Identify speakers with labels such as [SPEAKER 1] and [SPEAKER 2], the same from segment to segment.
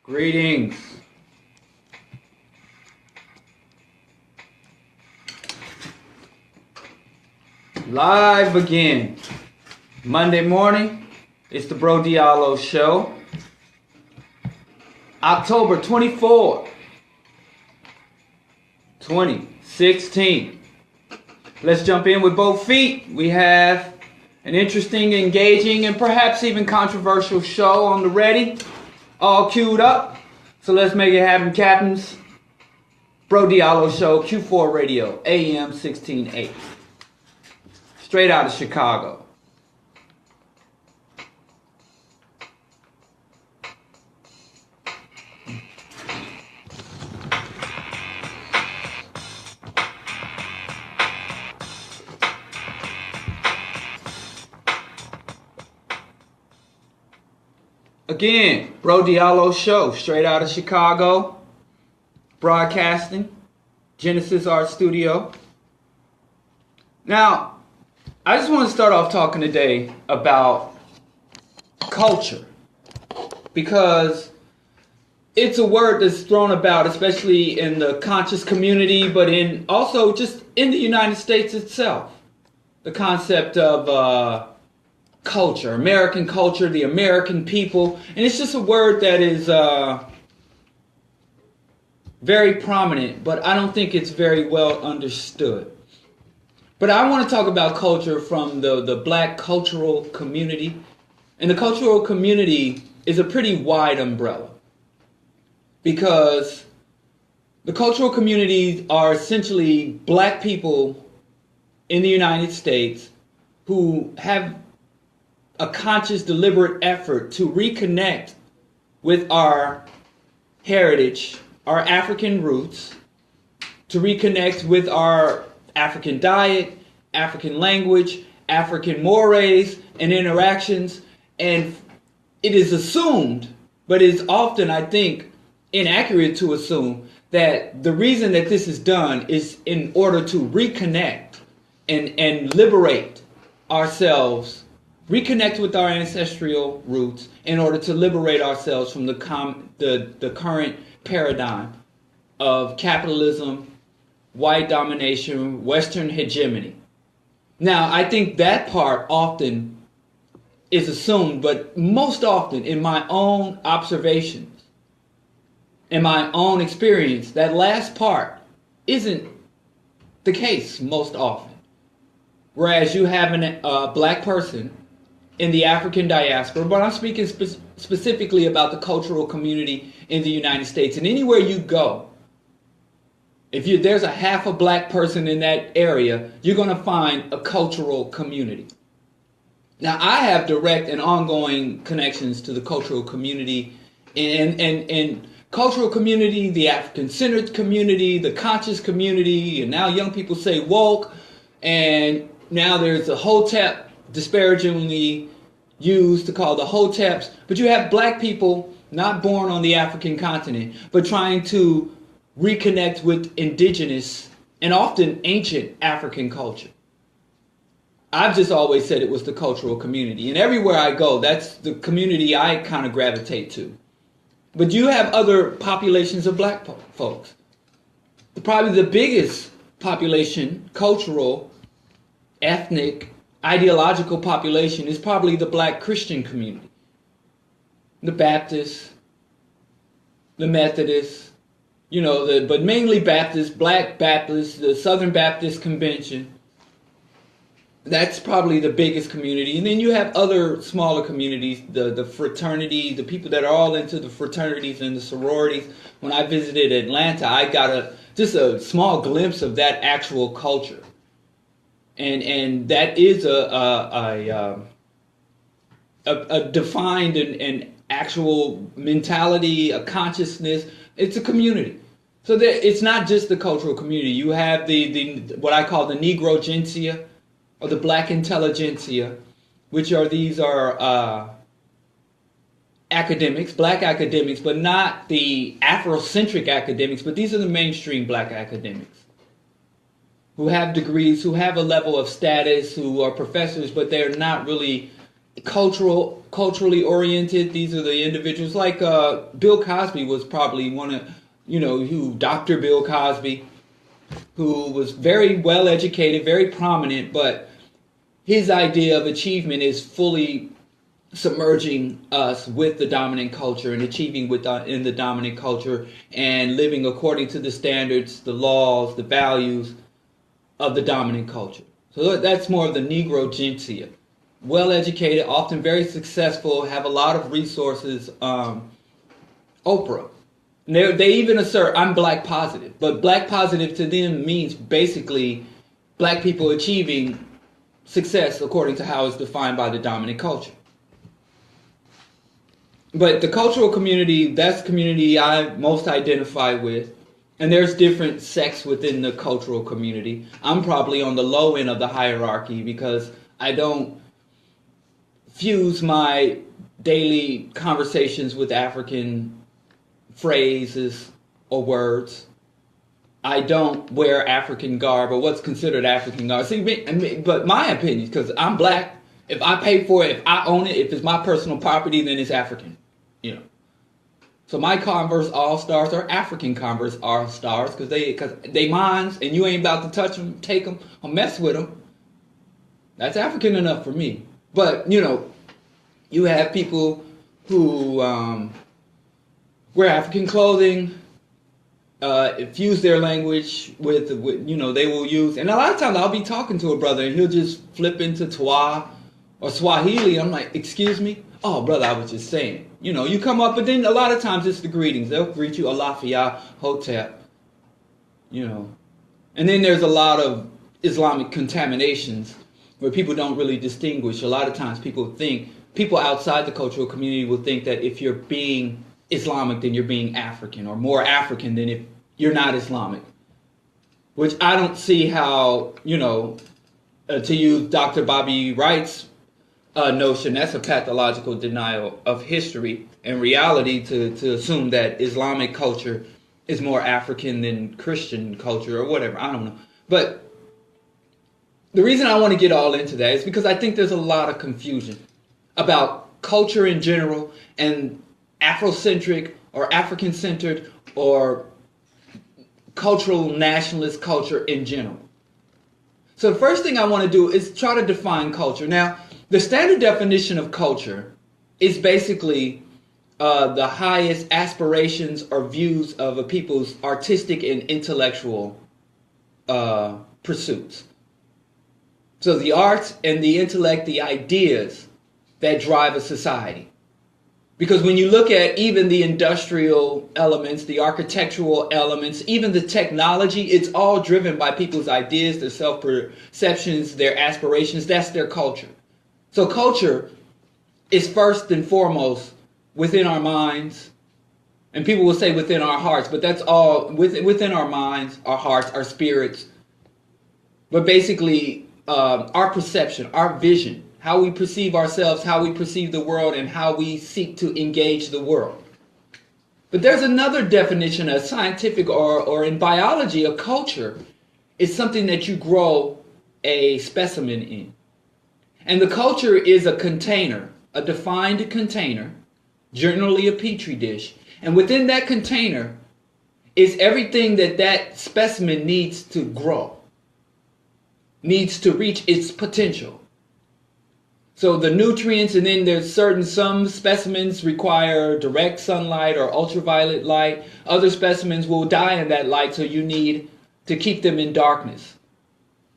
[SPEAKER 1] Greetings. Live again. Monday morning. It's the Diallo Show. October 24, 2016. Let's jump in with both feet. We have an interesting, engaging, and perhaps even controversial show on the ready. All queued up. So let's make it happen, captains. Diallo Show, Q4 Radio, AM 1680. Straight out of Chicago. Again, Diallo Show, straight out of Chicago, broadcasting, Genesis Art Studio. Now, I just want to start off talking today about culture, because it's a word that's thrown about, especially in the conscious community, but in also just in the United States itself. The concept of culture, American culture, the American people, and it's just a word that is very prominent, but I don't think it's very well understood. But I want to talk about culture from the black cultural community, and the cultural community is a pretty wide umbrella, because the cultural communities are essentially black people in the United States who have a conscious, deliberate effort to reconnect with our heritage, our African roots, to reconnect with our African diet, African language, African mores and interactions. And it is assumed, but it is often, I think, inaccurate to assume that the reason that this is done is in order to reconnect and liberate ourselves, reconnect with our ancestral roots in order to liberate ourselves from the current paradigm of capitalism, white domination, Western hegemony. Now, I think that part often is assumed, but most often in my own observations, in my own experience, that last part isn't the case most often. Whereas you have a black person in the African diaspora, but I'm speaking specifically about the cultural community in the United States. And anywhere you go, if there's a half a black person in that area, you're going to find a cultural community. Now, I have direct and ongoing connections to the cultural community and cultural community, the African-centered community, the conscious community, and now young people say woke, and now there's a hotep, disparagingly used to call the hoteps, but you have black people not born on the African continent, but trying to reconnect with indigenous and often ancient African culture. I've just always said it was the cultural community, and everywhere I go, that's the community I kind of gravitate to. But you have other populations of black folks. Probably the biggest population, cultural, ethnic, ideological population is probably the black Christian community. The Baptists, the Methodists, but mainly Baptists, black Baptists, the Southern Baptist Convention. That's probably the biggest community. And then you have other smaller communities, the fraternity, the people that are all into the fraternities and the sororities. When I visited Atlanta, I got just a small glimpse of that actual culture. And that is a defined and actual mentality, a consciousness. It's a community. So it's not just the cultural community. You have the what I call the Negrogentia, or the black intelligentsia, which are academics, black academics, but not the Afrocentric academics, but these are the mainstream black academics who have degrees, who have a level of status, who are professors, but they're not really culturally oriented. These are the individuals like Bill Cosby was probably one of, Dr. Bill Cosby, who was very well educated, very prominent, but his idea of achievement is fully submerging us with the dominant culture and achieving in the dominant culture and living according to the standards, the laws, the values of the dominant culture. So that's more of the Negro Gentsia. Well educated, often very successful, have a lot of resources. Oprah. They even assert, I'm black positive. But black positive to them means basically black people achieving success according to how it's defined by the dominant culture. But the cultural community, that's the community I most identify with. And there's different sects within the cultural community. I'm probably on the low end of the hierarchy because I don't fuse my daily conversations with African phrases or words. I don't wear African garb or what's considered African garb. See, but my opinion, because I'm black, if I pay for it, if I own it, if it's my personal property, then it's African. So my Converse All-Stars are African Converse All-Stars because they mines and you ain't about to touch them, take them, or mess with them. That's African enough for me. But, you have people who wear African clothing, fuse their language with, they will use, and a lot of times I'll be talking to a brother and he'll just flip into Twa or Swahili. I'm like, excuse me? Oh, brother, I was just saying. You come up, but then a lot of times it's the greetings. They'll greet you, Alafia, Hotep, And then there's a lot of Islamic contaminations where people don't really distinguish. A lot of times people outside the cultural community will think that if you're being Islamic, then you're being African, or more African than if you're not Islamic. Which I don't see how, to use Dr. Bobby Wright's notion, that's a pathological denial of history and reality to assume that Islamic culture is more African than Christian culture or whatever. I don't know. But the reason I want to get all into that is because I think there's a lot of confusion about culture in general and Afrocentric or African-centered or cultural nationalist culture in general. So the first thing I want to do is try to define culture. Now, the standard definition of culture is basically the highest aspirations or views of a people's artistic and intellectual pursuits. So the arts and the intellect, the ideas that drive a society. Because when you look at even the industrial elements, the architectural elements, even the technology, it's all driven by people's ideas, their self-perceptions, their aspirations. That's their culture. So culture is first and foremost within our minds, and people will say within our hearts, but that's all within our minds, our hearts, our spirits. But basically, our perception, our vision, how we perceive ourselves, how we perceive the world, and how we seek to engage the world. But there's another definition, a scientific or in biology, a culture is something that you grow a specimen in. And the culture is a container, a defined container, generally a petri dish. And within that container is everything that specimen needs to grow, needs to reach its potential. So the nutrients, and then there's some specimens require direct sunlight or ultraviolet light. Other specimens will die in that light, so you need to keep them in darkness.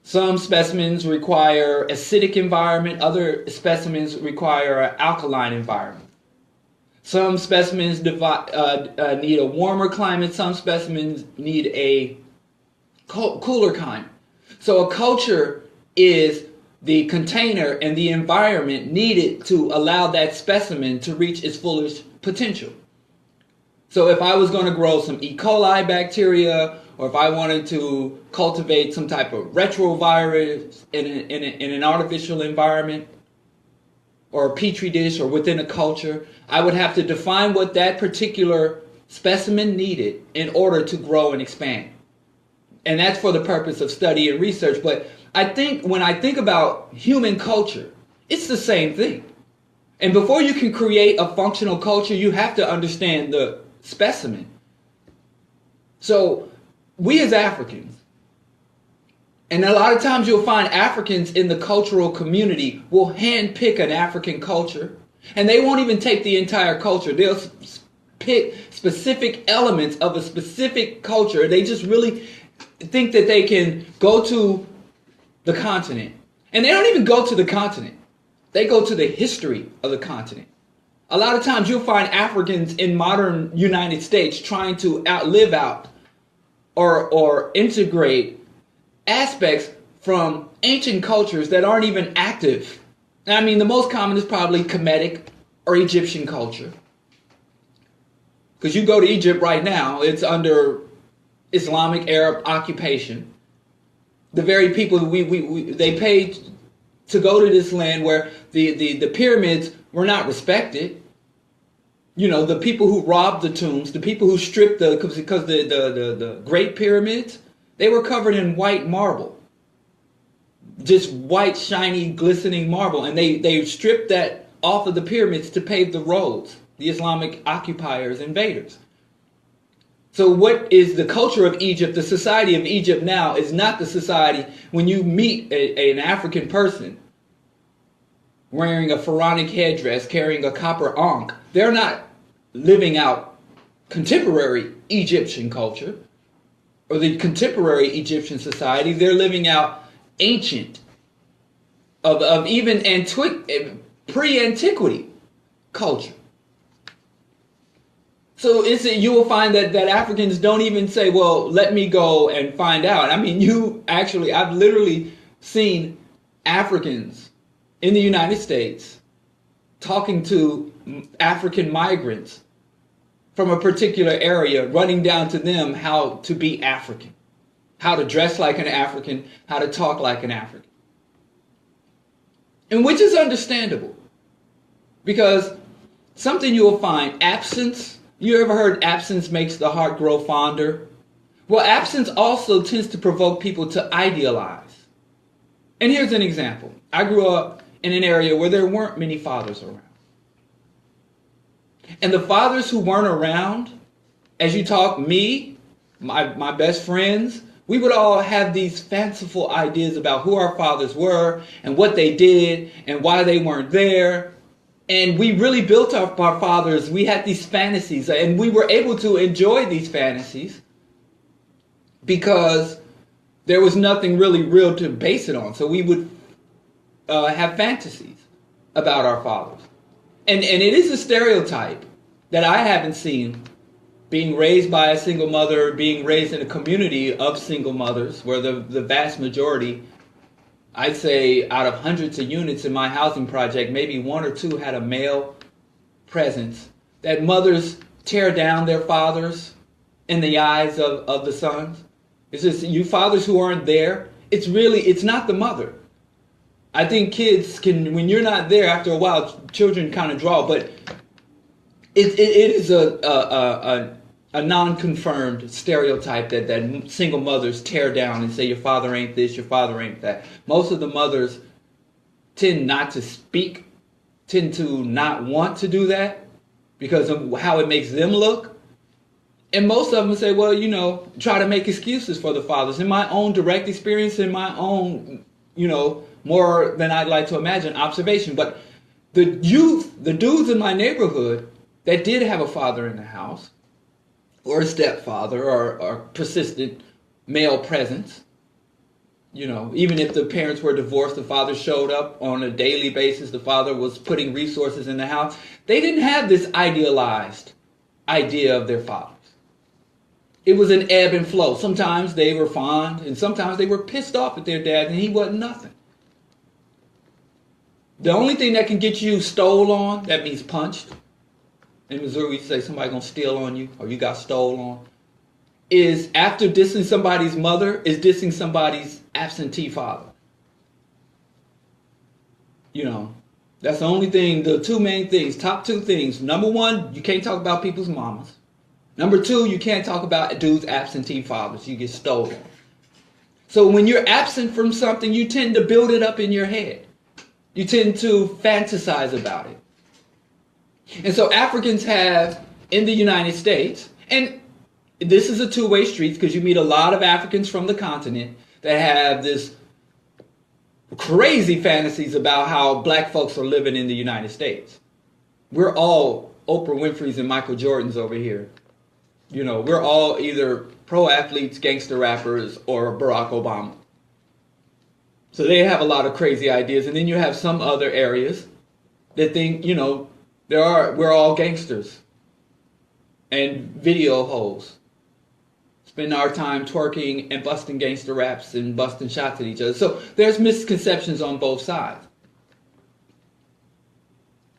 [SPEAKER 1] Some specimens require acidic environment. Other specimens require an alkaline environment. Some specimens need a warmer climate. Some specimens need a cooler climate. So a culture is the container and the environment needed to allow that specimen to reach its fullest potential. So if I was going to grow some E. coli bacteria, or if I wanted to cultivate some type of retrovirus in an artificial environment, or a petri dish, or within a culture, I would have to define what that particular specimen needed in order to grow and expand. And that's for the purpose of study and research. But I think when I think about human culture, it's the same thing. And before you can create a functional culture, you have to understand the specimen. So we as Africans, and a lot of times you'll find Africans in the cultural community will handpick an African culture, and they won't even take the entire culture. They'll pick specific elements of a specific culture. They just really think that they can go to the continent. And they don't even go to the continent. They go to the history of the continent. A lot of times you'll find Africans in modern United States trying to live out or integrate aspects from ancient cultures that aren't even active. I mean, the most common is probably Kemetic or Egyptian culture. Because you go to Egypt right now, it's under Islamic Arab occupation. The very people they paid to go to this land where the pyramids were not respected. You know, the people who robbed the tombs, the people who stripped because the Great Pyramids, they were covered in white marble. Just white, shiny, glistening marble. And they stripped that off of the pyramids to pave the roads, the Islamic occupiers, invaders. So what is the culture of Egypt? The society of Egypt now is not the society when you meet an African person wearing a pharaonic headdress, carrying a copper ankh. They're not living out contemporary Egyptian culture or the contemporary Egyptian society. They're living out ancient, of even pre-antiquity culture. So you will find that Africans don't even say, well, let me go and find out. I mean, I've literally seen Africans in the United States talking to African migrants from a particular area, running down to them how to be African, how to dress like an African, how to talk like an African. And which is understandable, because something you will find, absence. You ever heard absence makes the heart grow fonder? Well, absence also tends to provoke people to idealize. And here's an example. I grew up in an area where there weren't many fathers around. And the fathers who weren't around, as you talk, me, my best friends, we would all have these fanciful ideas about who our fathers were and what they did and why they weren't there. And we really built up our fathers. We had these fantasies, and we were able to enjoy these fantasies because there was nothing really real to base it on. So we would have fantasies about our fathers. And it is a stereotype that I haven't seen, being raised by a single mother, being raised in a community of single mothers, where the vast majority, I'd say out of hundreds of units in my housing project, maybe one or two had a male presence, that mothers tear down their fathers in the eyes of the sons. It's just you fathers who aren't there, it's not the mother. I think kids can, when you're not there, after a while, children kind of draw, but it is a non-confirmed stereotype that single mothers tear down and say your father ain't this, your father ain't that. Most of the mothers tend not to speak, tend to not want to do that because of how it makes them look. And most of them say, well, try to make excuses for the fathers. In my own direct experience, in my own, more than I'd like to imagine, observation. But the dudes in my neighborhood that did have a father in the house, or a stepfather, or persistent male presence, even if the parents were divorced, the father showed up on a daily basis, the father was putting resources in the house. They didn't have this idealized idea of their fathers. It was an ebb and flow. Sometimes they were fond, and sometimes they were pissed off at their dad, and he wasn't nothing. The only thing that can get you stole on, that means punched. In Missouri, we say somebody gonna steal on you, or you got stole on, is after dissing somebody's mother, is dissing somebody's absentee father. That's the only thing, the two main things, top two things. Number one, you can't talk about people's mamas. Number two, you can't talk about dudes' absentee fathers. You get stolen. So when you're absent from something, you tend to build it up in your head. You tend to fantasize about it. And so Africans have in the United States, and this is a two-way street because you meet a lot of Africans from the continent that have this crazy fantasies about how black folks are living in the United States. We're all Oprah Winfrey's and Michael Jordans over here. You know, we're all either pro athletes, gangster rappers, or Barack Obama. So they have a lot of crazy ideas. And then you have some other areas that think, you know, we're all gangsters and video hoes. Spend our time twerking and busting gangster raps and busting shots at each other. So there's misconceptions on both sides.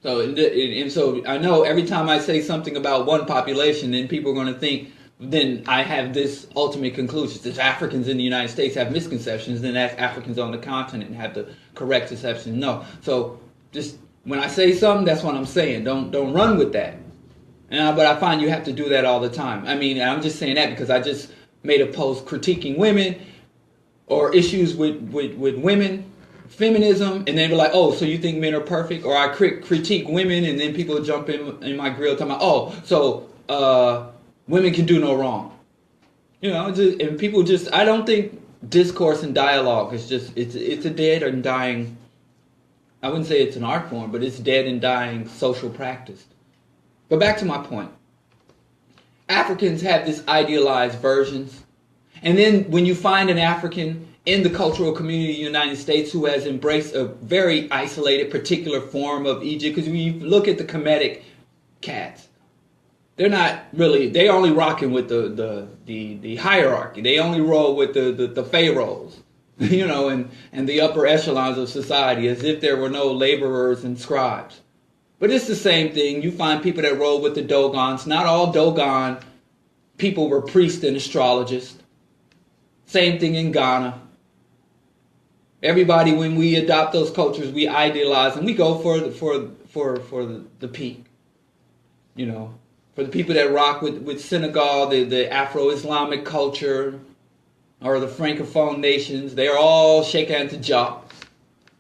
[SPEAKER 1] So and so I know every time I say something about one population, then people are going to think, then I have this ultimate conclusion. If Africans in the United States have misconceptions, then that's Africans on the continent and have the correct perception. No. So just when I say something, that's what I'm saying. Don't run with that. But I find you have to do that all the time. I mean, I'm just saying that because I just made a post critiquing women or issues with women, feminism, and they were like, oh, so you think men are perfect? Or I critique women, and then people jump in my grill talking about, oh, so women can do no wrong. You know, and people just, I don't think discourse and dialogue is just, it's a dead and dying, I wouldn't say it's an art form, but it's dead and dying social practice. But back to my point. Africans have this idealized versions. And then when you find an African in the cultural community of the United States who has embraced a very isolated particular form of Egypt, because when you look at the Kemetic cats, they're not really, they only rocking with the hierarchy. They only roll with the pharaohs, you know, and the upper echelons of society, as if there were no laborers and scribes. But it's the same thing. You find people that roll with the Dogons. Not all Dogon people were priests and astrologists. Same thing in Ghana. Everybody, when we adopt those cultures, we idealize and we go for the peak. You know, for the people that rock with Senegal, the Afro-Islamic culture, or the Francophone nations, they're all shake hands to Jah.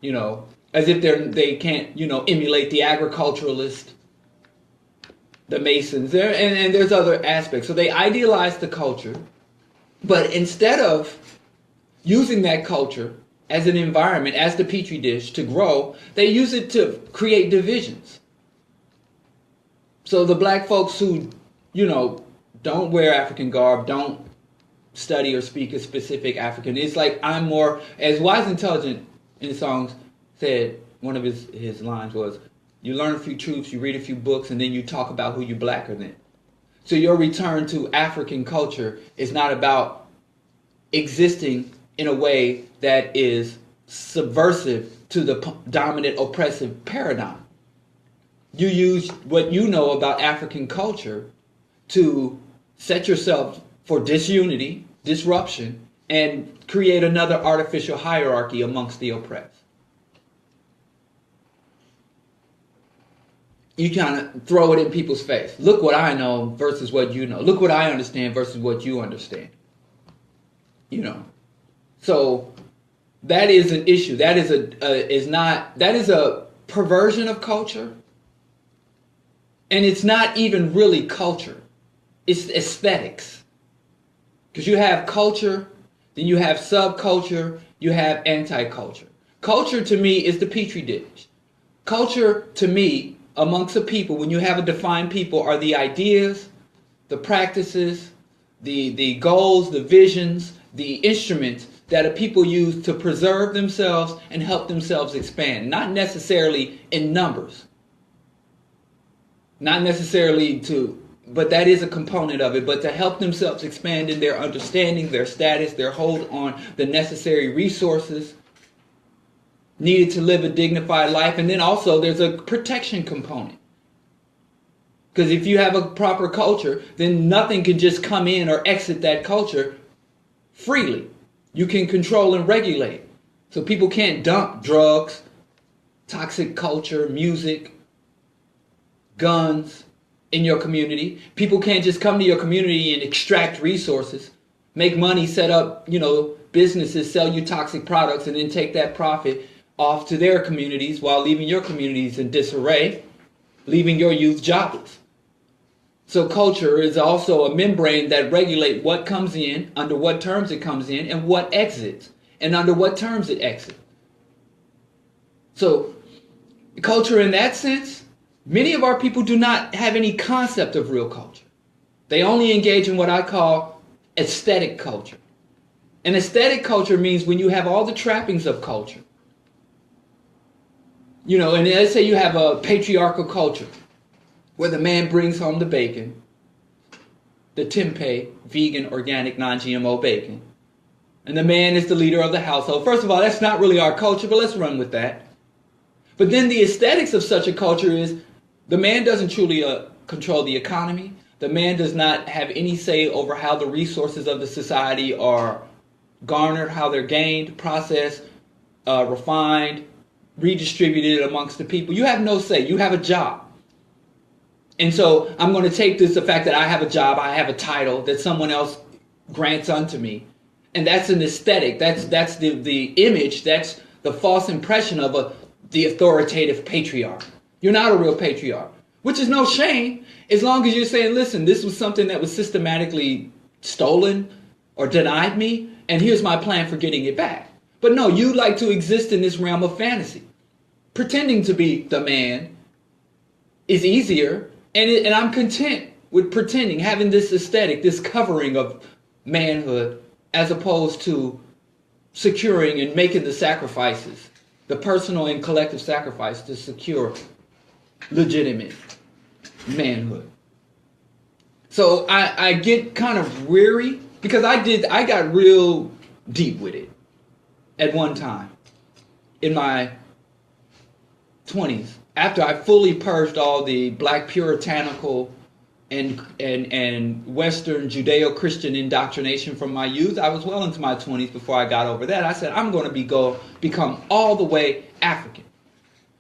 [SPEAKER 1] You know, as if they can't, you know, emulate the agriculturalist, the Masons. And there's other aspects. So they idealize the culture, but instead of using that culture as an environment, as the petri dish to grow, they use it to create divisions. So the black folks who, you know, don't wear African garb, don't study or speak a specific African, it's like I'm more, as Wise Intelligent in songs said, one of his lines was, you learn a few truths, you read a few books, and then you talk about who you blacker than. So your return to African culture is not about existing in a way that is subversive to the dominant oppressive paradigm. You use what you know about African culture to set yourself for disunity, disruption, and create another artificial hierarchy amongst the oppressed. You kind of throw it in people's face. Look what I know versus what you know. Look what I understand versus what you understand. You know. So that is an issue. That is a perversion of culture. And it's not even really culture. It's aesthetics. Because you have culture, then you have subculture, you have anti-culture. Culture to me is the petri dish. Culture to me, amongst a people, when you have a defined people, are the ideas, the practices, the goals, the visions, the instruments that a people use to preserve themselves and help themselves expand. Not necessarily in numbers. Not necessarily but that is a component of it, but to help themselves expand in their understanding, their status, their hold on the necessary resources needed to live a dignified life. And then also there's a protection component. Because if you have a proper culture, then nothing can just come in or exit that culture freely. You can control and regulate. So people can't dump drugs, toxic culture, music, guns in your community. People can't just come to your community and extract resources, make money, set up, you know, businesses, sell you toxic products, and then take that profit off to their communities while leaving your communities in disarray. leaving your youth jobless. So culture is also a membrane that regulates what comes in, under what terms it comes in, and what exits, and under what terms it exits. So culture in that sense, many of our people do not have any concept of real culture. They only engage in what I call aesthetic culture. And aesthetic culture means when you have all the trappings of culture. You know, and let's say you have a patriarchal culture where the man brings home the bacon, the tempeh, vegan, organic, non-GMO bacon. And the man is the leader of the household. First of all, that's not really our culture, but let's run with that. But then the aesthetics of such a culture is the man doesn't truly control the economy. The man does not have any say over how the resources of the society are garnered, how they're gained, processed, refined, redistributed amongst the people. You have no say. You have a job. And so I'm going to take this, the fact that I have a job, I have a title that someone else grants unto me. And that's an aesthetic. That's the image. That's the false impression of the authoritative patriarch. You're not a real patriarch, which is no shame as long as you're saying, listen, this was something that was systematically stolen or denied me, and here's my plan for getting it back. But no, you like to exist in this realm of fantasy. Pretending to be the man is easier, and I'm content with pretending, having this aesthetic, this covering of manhood, as opposed to securing and making the sacrifices, the personal and collective sacrifice to secure legitimate manhood. So I get kind of weary because I got real deep with it at one time in my 20s after I fully purged all the black puritanical and Western Judeo-Christian indoctrination from my youth. I was well into my 20s before I got over that. I said, I'm going to become all the way African.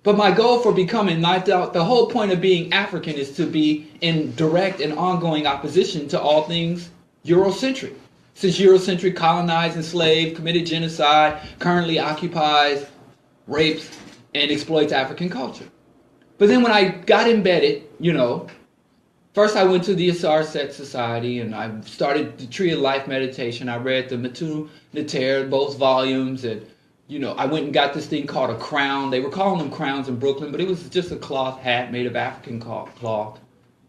[SPEAKER 1] But my goal for becoming, the whole point of being African is to be in direct and ongoing opposition to all things Eurocentric. Since Eurocentric colonized, enslaved, committed genocide, currently occupies, rapes, and exploits African culture. But then when I got embedded, first I went to the Asar Set Society and I started the Tree of Life meditation. I read the Metu Neter, both volumes, and I went and got this thing called a crown. They were calling them crowns in Brooklyn, but it was just a cloth hat made of African cloth.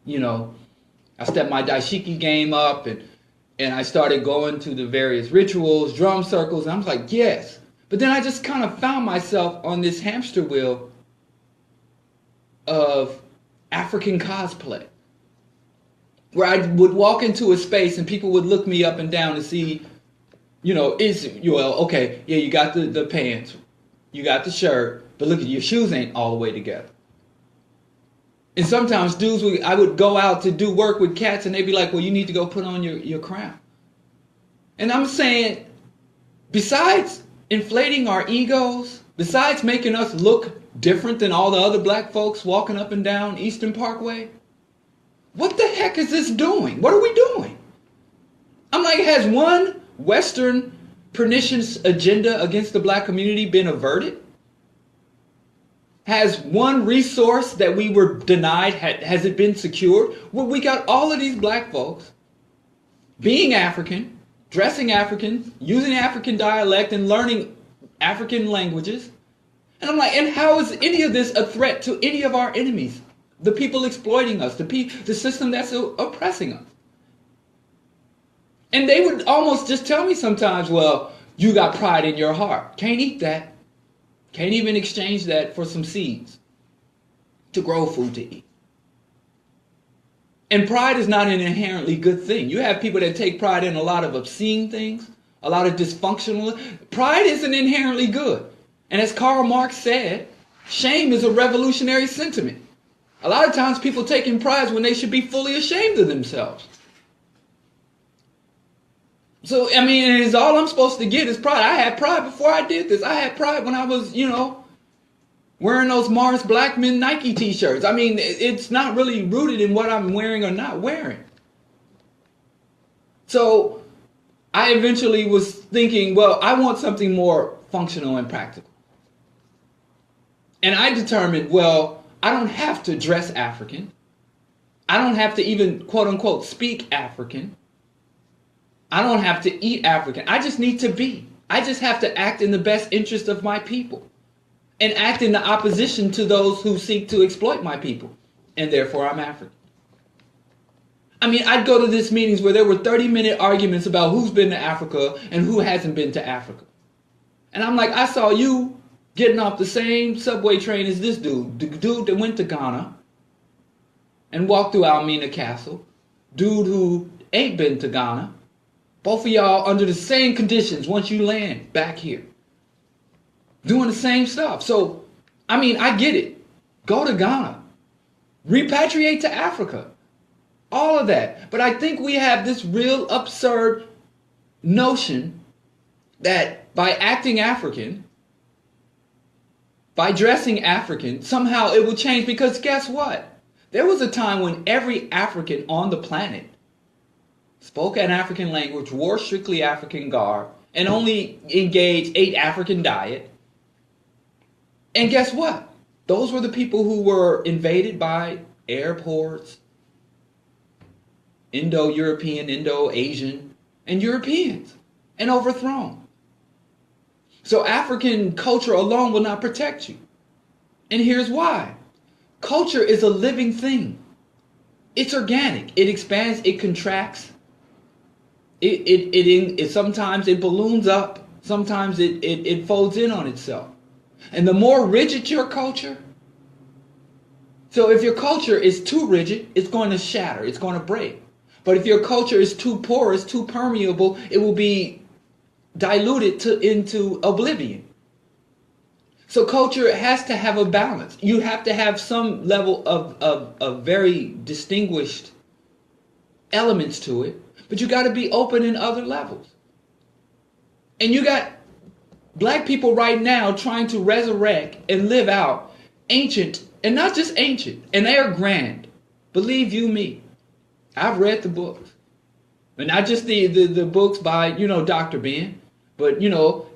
[SPEAKER 1] I stepped my daishiki game up and I started going to the various rituals, drum circles, and I was like, yes. But then I just kind of found myself on this hamster wheel of African cosplay, where I would walk into a space and people would look me up and down to see, you got the pants, you got the shirt, but look at your shoes ain't all the way together. And sometimes I would go out to do work with cats and they'd be like, well, you need to go put on your crown. And I'm saying, besides inflating our egos, besides making us look different than all the other black folks walking up and down Eastern Parkway, what the heck is this doing? What are we doing? I'm like, has one Western pernicious agenda against the black community been averted? Has one resource that we were denied, has it been secured? Well, we got all of these black folks being African, dressing African, using African dialect and learning African languages. And I'm like, and how is any of this a threat to any of our enemies? The people exploiting us, the system that's oppressing us. And they would almost just tell me sometimes, well, you got pride in your heart. Can't eat that. Can't even exchange that for some seeds to grow food to eat. And pride is not an inherently good thing. You have people that take pride in a lot of obscene things, a lot of dysfunctional. Pride isn't inherently good. And as Karl Marx said, shame is a revolutionary sentiment. A lot of times people take in pride when they should be fully ashamed of themselves. So, it's all I'm supposed to get is pride. I had pride before I did this. I had pride when I was, wearing those Morris Blackman Nike t-shirts. It's not really rooted in what I'm wearing or not wearing. So I eventually was thinking, well, I want something more functional and practical. And I determined, well, I don't have to dress African. I don't have to even, quote unquote, speak African. I don't have to eat African. I just need to be. I just have to act in the best interest of my people and act in the opposition to those who seek to exploit my people. And therefore, I'm African. I mean, I'd go to these meetings where there were 30-minute arguments about who's been to Africa and who hasn't been to Africa. And I'm like, I saw you getting off the same subway train as this dude. The dude that went to Ghana and walked through Almina Castle. Dude who ain't been to Ghana. Both of y'all under the same conditions once you land back here. Doing the same stuff. So, I mean, I get it. Go to Ghana. Repatriate to Africa. All of that. But I think we have this real absurd notion that by acting African, by dressing African, somehow it will change. Because guess what? There was a time when every African on the planet spoke an African language, wore strictly African garb, and only engaged, ate African diet. And guess what? Those were the people who were invaded by Arab hordes, Indo-European, Indo-Asian, and Europeans, and overthrown. So African culture alone will not protect you. And here's why. Culture is a living thing. It's organic. It expands, it contracts. It sometimes it balloons up. Sometimes it folds in on itself. And the more rigid your culture, so if your culture is too rigid, it's going to shatter. It's going to break. But if your culture is too porous, too permeable, it will be diluted into oblivion. So culture has to have a balance. You have to have some level of very distinguished elements to it. But you got to be open in other levels. And you got black people right now trying to resurrect and live out ancient, and not just ancient, and they are grand. Believe you me. I've read the books. And not just the books by, Dr. Ben, but,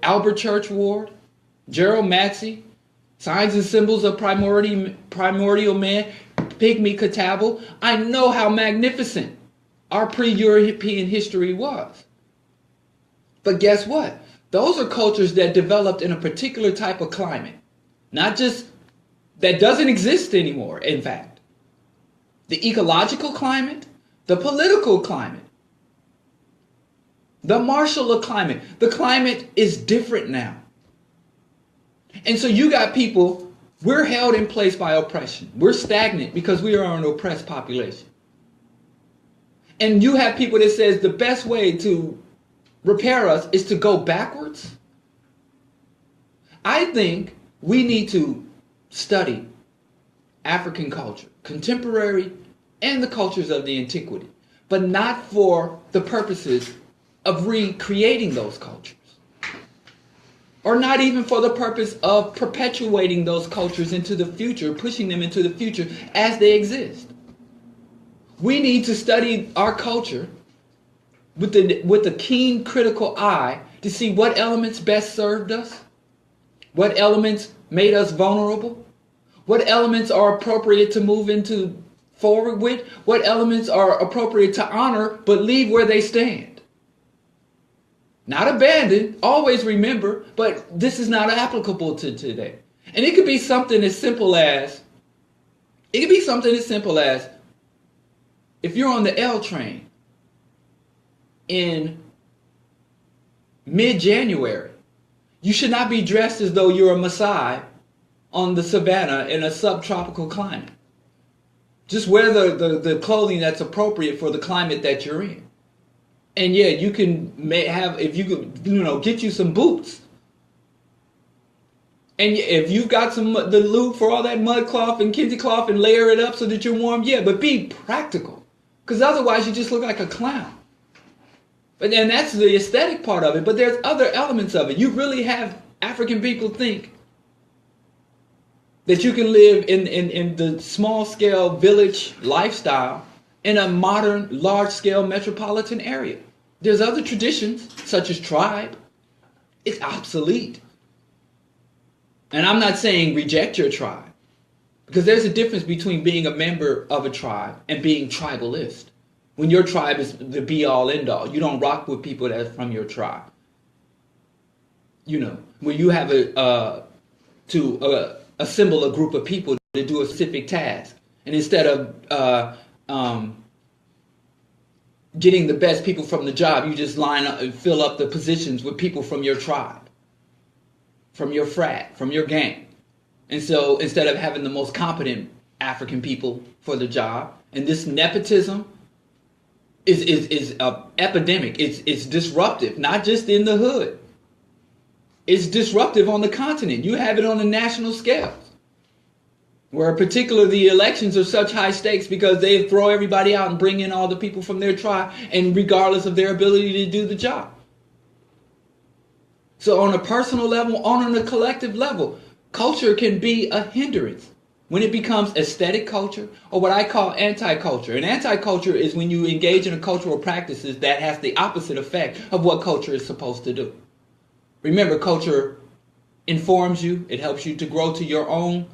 [SPEAKER 1] Albert Churchward, Gerald Matsey, Signs and Symbols of Primordial Man, Pygmy Catable. I know how magnificent our pre-European history was. But guess what? Those are cultures that developed in a particular type of climate. Not just, that doesn't exist anymore, in fact. The ecological climate, the political climate, the martial climate. The climate is different now. And so you got people, we're held in place by oppression. We're stagnant because we are an oppressed population. And you have people that says the best way to repair us is to go backwards. I think we need to study African culture, contemporary and the cultures of the antiquity, but not for the purposes of recreating those cultures, or not even for the purpose of perpetuating those cultures into the future, pushing them into the future as they exist. We need to study our culture with a keen critical eye to see what elements best served us, what elements made us vulnerable, what elements are appropriate to move into forward with, what elements are appropriate to honor but leave where they stand. Not abandon, always remember, but this is not applicable to today. And it could be something as simple as, if you're on the L train in mid-January, you should not be dressed as though you're a Maasai on the savannah in a subtropical climate. Just wear the clothing that's appropriate for the climate that you're in. And yeah, you can if you could, get you some boots. And if you've got the loot for all that mud cloth and kente cloth and layer it up so that you're warm, yeah, but be practical. Because otherwise you just look like a clown. And that's the aesthetic part of it. But there's other elements of it. You really have African people think that you can live in the small-scale village lifestyle in a modern, large-scale metropolitan area. There's other traditions, such as tribe. It's obsolete. And I'm not saying reject your tribe. Because there's a difference between being a member of a tribe and being tribalist. When your tribe is the be-all, end-all, you don't rock with people that's from your tribe. You know, when you have to assemble a group of people to do a specific task, and instead of getting the best people from the job, you just line up and fill up the positions with people from your tribe, from your frat, from your gang. And so instead of having the most competent African people for the job, and this nepotism is a epidemic. It's disruptive, not just in the hood. It's disruptive on the continent. You have it on a national scale, where particularly the elections are such high stakes because they throw everybody out and bring in all the people from their tribe, and regardless of their ability to do the job. So on a personal level, on a collective level, culture can be a hindrance when it becomes aesthetic culture, or what I call anti-culture. And anti-culture is when you engage in a cultural practices that has the opposite effect of what culture is supposed to do. Remember, culture informs you. It helps you to grow to your own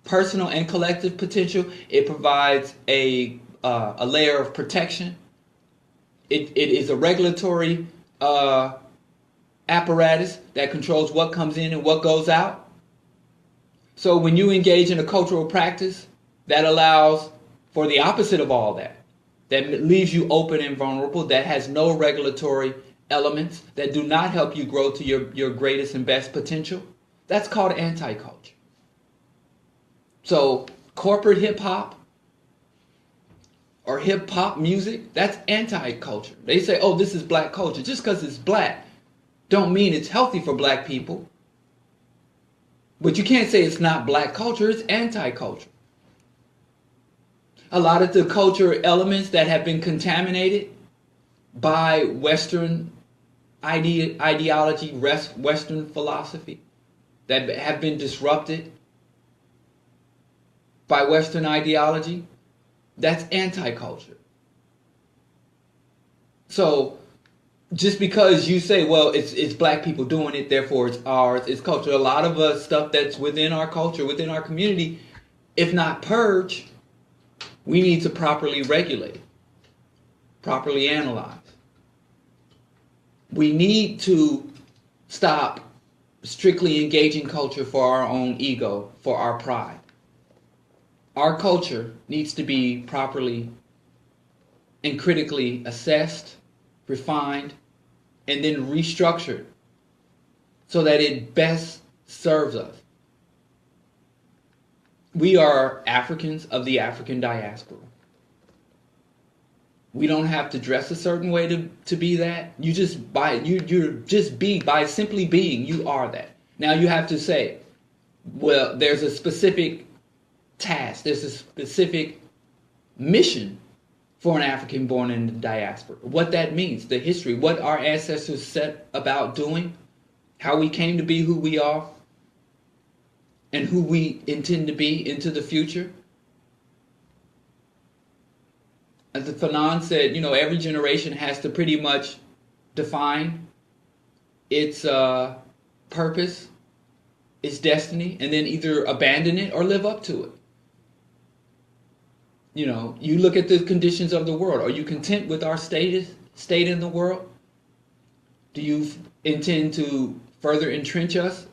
[SPEAKER 1] personal and collective potential. It provides a layer of protection. It is a regulatory apparatus that controls what comes in and what goes out. So when you engage in a cultural practice that allows for the opposite of all that, that leaves you open and vulnerable, that has no regulatory elements, that do not help you grow to your greatest and best potential, that's called anti-culture. So corporate hip-hop or hip-hop music, that's anti-culture. They say, oh, this is black culture. Just because it's black don't mean it's healthy for black people. But you can't say it's not black culture, it's anti-culture. A lot of the culture elements that have been contaminated by Western ideology, Western philosophy, that have been disrupted by Western ideology, that's anti-culture. So just because you say, well, it's black people doing it, therefore it's ours, it's culture. A lot of stuff that's within our culture, within our community, if not purge, we need to properly regulate, properly analyze. We need to stop strictly engaging culture for our own ego, for our pride. Our culture needs to be properly and critically assessed, refined, and then restructured so that it best serves us. We are Africans of the African diaspora. We don't have to dress a certain way to be that. You just by simply being, you are that. Now you have to say, well, there's a specific task, there's a specific mission for an African born in the diaspora. What that means, the history, what our ancestors set about doing, how we came to be who we are, and who we intend to be into the future. As the Fanon said, every generation has to pretty much define its purpose, its destiny, and then either abandon it or live up to it. You look at the conditions of the world. Are you content with our state in the world? Do you intend to further entrench us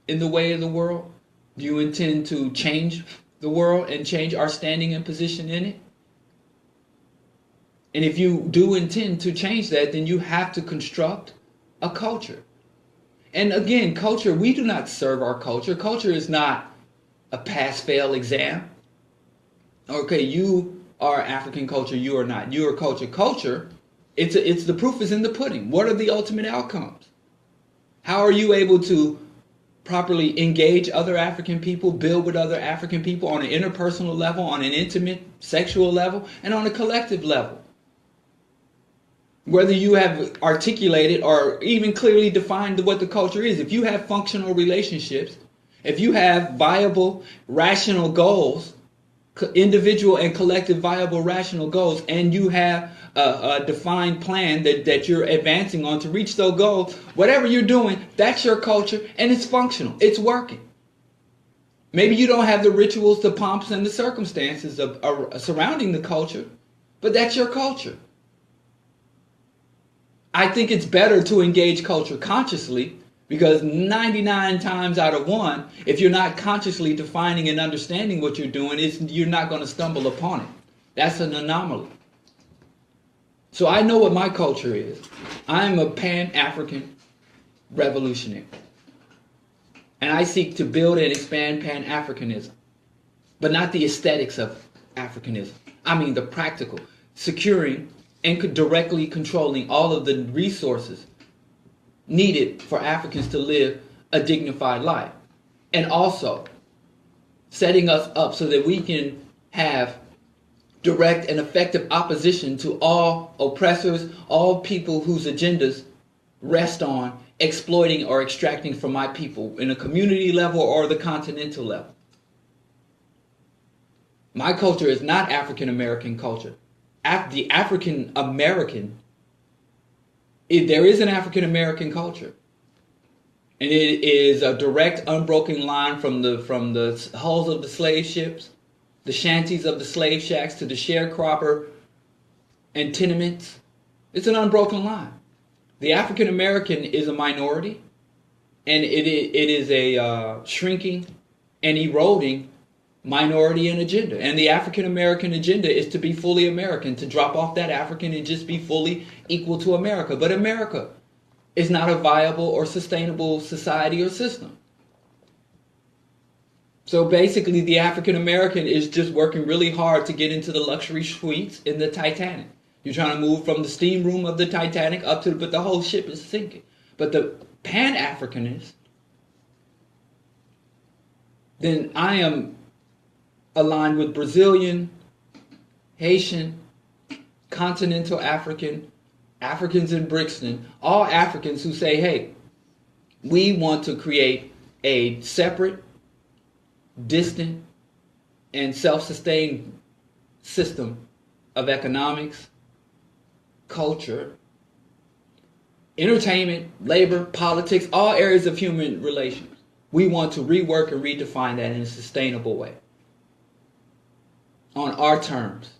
[SPEAKER 1] in the way of the world? Do you intend to change the world and change our standing and position in it? And if you do intend to change that, then you have to construct a culture. And again, culture, we do not serve our culture. Culture is not a pass-fail exam. Okay, you are African culture, you are not. You are culture. Culture, it's the proof is in the pudding. What are the ultimate outcomes? How are you able to properly engage other African people, build with other African people on an interpersonal level, on an intimate sexual level, and on a collective level? Whether you have articulated or even clearly defined what the culture is, if you have functional relationships, if you have viable, rational goals, individual and collective viable rational goals, and you have a defined plan that you're advancing on to reach those goals, whatever you're doing, that's your culture, and it's functional, it's working. Maybe you don't have the rituals, the pomps, and the circumstances of surrounding the culture, but that's your culture. I think it's better to engage culture consciously, because 99 times out of 1, if you're not consciously defining and understanding what you're doing, you're not going to stumble upon it. That's an anomaly. So I know what my culture is. I'm a Pan-African revolutionary. And I seek to build and expand Pan-Africanism, but not the aesthetics of Africanism. I mean the practical, securing and directly controlling all of the resources needed for Africans to live a dignified life. And also setting us up so that we can have direct and effective opposition to all oppressors, all people whose agendas rest on exploiting or extracting from my people in a community level or the continental level. My culture is not African American culture. The African American, there is an African American culture, and it is a direct, unbroken line from the hulls of the slave ships, the shanties of the slave shacks, to the sharecropper and tenements. It's an unbroken line. The African American is a minority, and it is a shrinking and eroding minority and agenda. And the African American agenda is to be fully American, to drop off that African and just be fully equal to America. But America is not a viable or sustainable society or system. So basically, the African American is just working really hard to get into the luxury suites in the Titanic. You're trying to move from the steam room of the Titanic up to, but the whole ship is sinking. But the Pan-Africanist, then I am aligned with Brazilian, Haitian, continental African, Africans in Brixton, all Africans who say, hey, we want to create a separate, distant, and self-sustained system of economics, culture, entertainment, labor, politics, all areas of human relations. We want to rework and redefine that in a sustainable way, on our terms.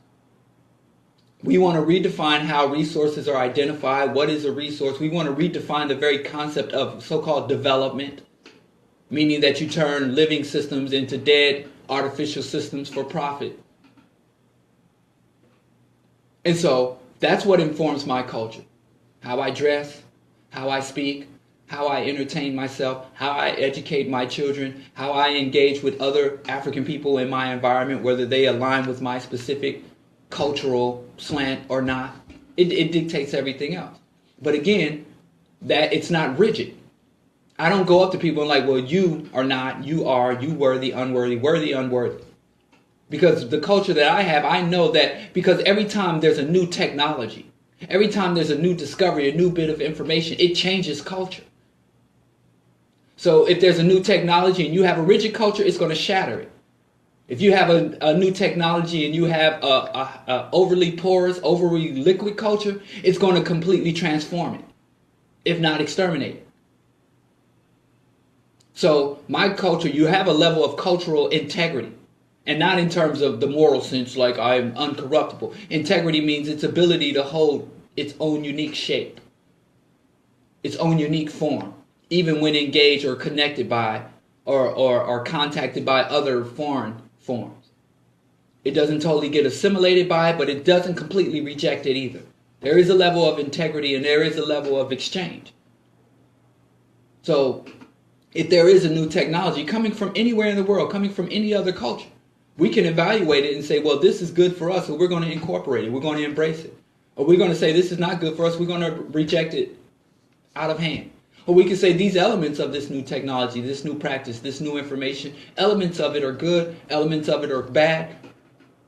[SPEAKER 1] We want to redefine how resources are identified. What is a resource? We want to redefine the very concept of so-called development, meaning that you turn living systems into dead artificial systems for profit. And so that's what informs my culture. How I dress, how I speak, how I entertain myself, how I educate my children, how I engage with other African people in my environment, whether they align with my specific cultural slant or not. It dictates everything else. But again, that it's not rigid. I don't go up to people and like, well, you are not, you are, you worthy, unworthy, worthy, unworthy. Because the culture that I have, I know that because every time there's a new technology, every time there's a new discovery, a new bit of information, it changes culture. So if there's a new technology and you have a rigid culture, it's going to shatter it. If you have a new technology and you have a overly porous, overly liquid culture, it's going to completely transform it, if not exterminate it. So my culture, you have a level of cultural integrity. And not in terms of the moral sense, like I'm uncorruptible. Integrity means its ability to hold its own unique shape, its own unique form, even when engaged or connected by or contacted by other foreign forms. It doesn't totally get assimilated by it, but it doesn't completely reject it either. There is a level of integrity and there is a level of exchange. So if there is a new technology coming from anywhere in the world, coming from any other culture, we can evaluate it and say, well, this is good for us, so we're going to incorporate it. We're going to embrace it. Or we're going to say, this is not good for us. We're going to reject it out of hand. Or we can say these elements of this new technology, this new practice, this new information, elements of it are good, elements of it are bad.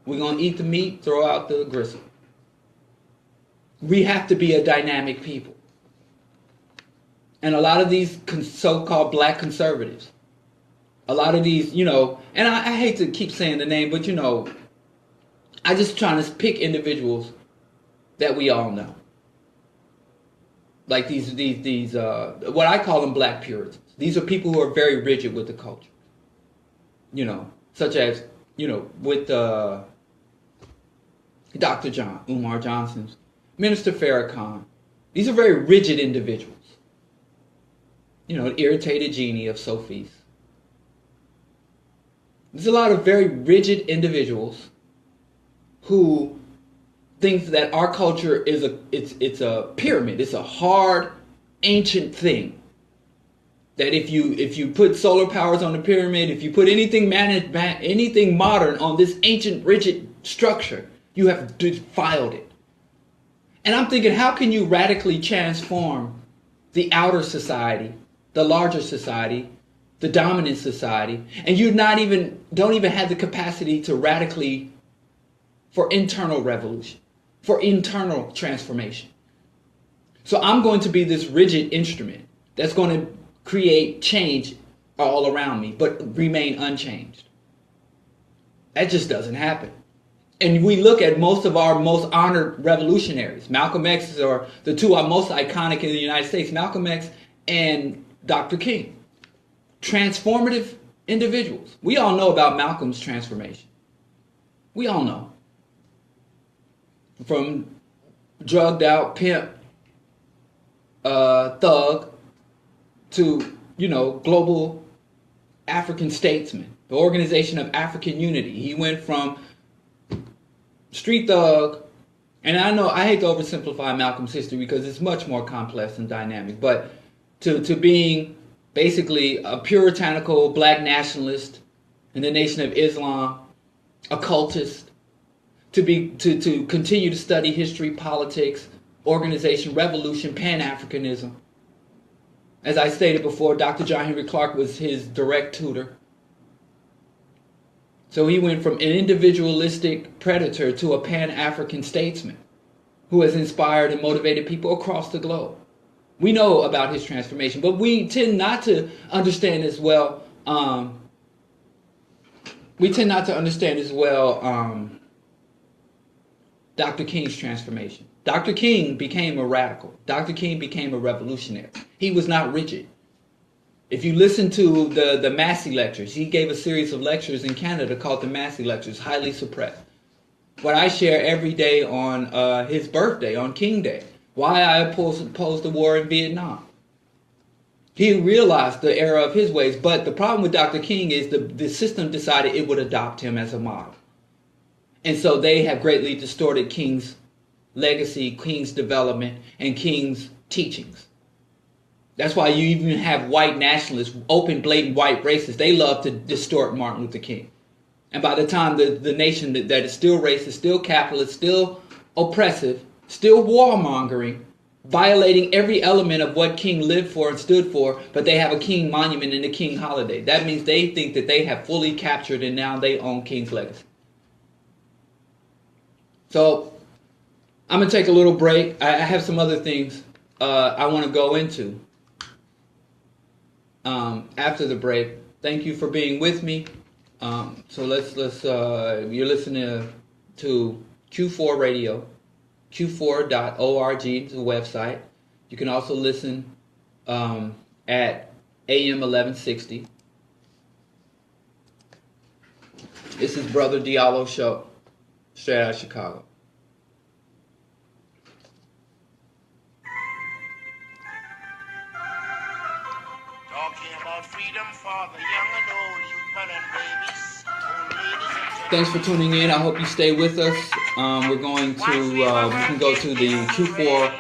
[SPEAKER 1] We're going to eat the meat, throw out the gristle. We have to be a dynamic people. And a lot of these so-called black conservatives, a lot of these, and I hate to keep saying the name, but I just trying to pick individuals that we all know. Like these what I call them black Puritans. These are people who are very rigid with the culture. such as, with Dr. Umar Johnson's, Minister Farrakhan. These are very rigid individuals. The irritated genie of Sophie's. There's a lot of very rigid individuals who think that our culture is it's a pyramid. It's a hard, ancient thing. That if you put solar powers on the pyramid, if you put anything modern on this ancient, rigid structure, you have defiled it. And I'm thinking, how can you radically transform the outer society, the larger society, the dominant society, and you don't even have the capacity to radically, for internal revolution, for internal transformation. So I'm going to be this rigid instrument that's going to create change all around me, but remain unchanged. That just doesn't happen. And we look at most of our most honored revolutionaries. Malcolm X are the two are most iconic in the United States. Malcolm X and Dr. King. Transformative individuals. We all know about Malcolm's transformation. We all know. From drugged out pimp, thug, to, global African statesman, the Organization of African Unity. He went from street thug, and I hate to oversimplify Malcolm's history because it's much more complex and dynamic, but to being basically a puritanical black nationalist in the Nation of Islam, a cultist, to continue to study history, politics, organization, revolution, Pan-Africanism. As I stated before, Dr. John Henry Clark was his direct tutor. So he went from an individualistic predator to a Pan-African statesman who has inspired and motivated people across the globe. We know about his transformation, but we tend not to understand as well. Dr. King's transformation. Dr. King became a radical. Dr. King became a revolutionary. He was not rigid. If you listen to the Massey lectures, he gave a series of lectures in Canada called the Massey lectures, highly suppressed. What I share every day on his birthday, on King Day, why I opposed the war in Vietnam. He realized the error of his ways, but the problem with Dr. King is the system decided it would adopt him as a model. And so they have greatly distorted King's legacy, King's development, and King's teachings. That's why you even have white nationalists, open, blatant white racists. They love to distort Martin Luther King. And by the time the nation that is still racist, still capitalist, still oppressive, still warmongering, violating every element of what King lived for and stood for, but they have a King monument and a King holiday. That means they think that they have fully captured and now they own King's legacy. So I'm going to take a little break. I have some other things I want to go into after the break. Thank you for being with me. So let's you're listening to Q4 Radio, q4.org is the website. You can also listen at AM 1160. This is Brother Diallo Show, straight out of Chicago. Thanks for tuning in. I hope you stay with us. We're going to, you can go to the Q4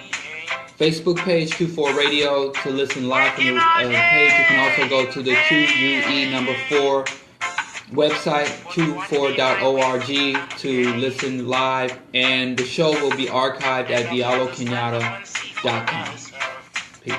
[SPEAKER 1] Facebook page, Q4 Radio, to listen live from the page. You can also go to the QUE4 website, q4.org, to listen live. And the show will be archived at diallokenyatta.com. Peace.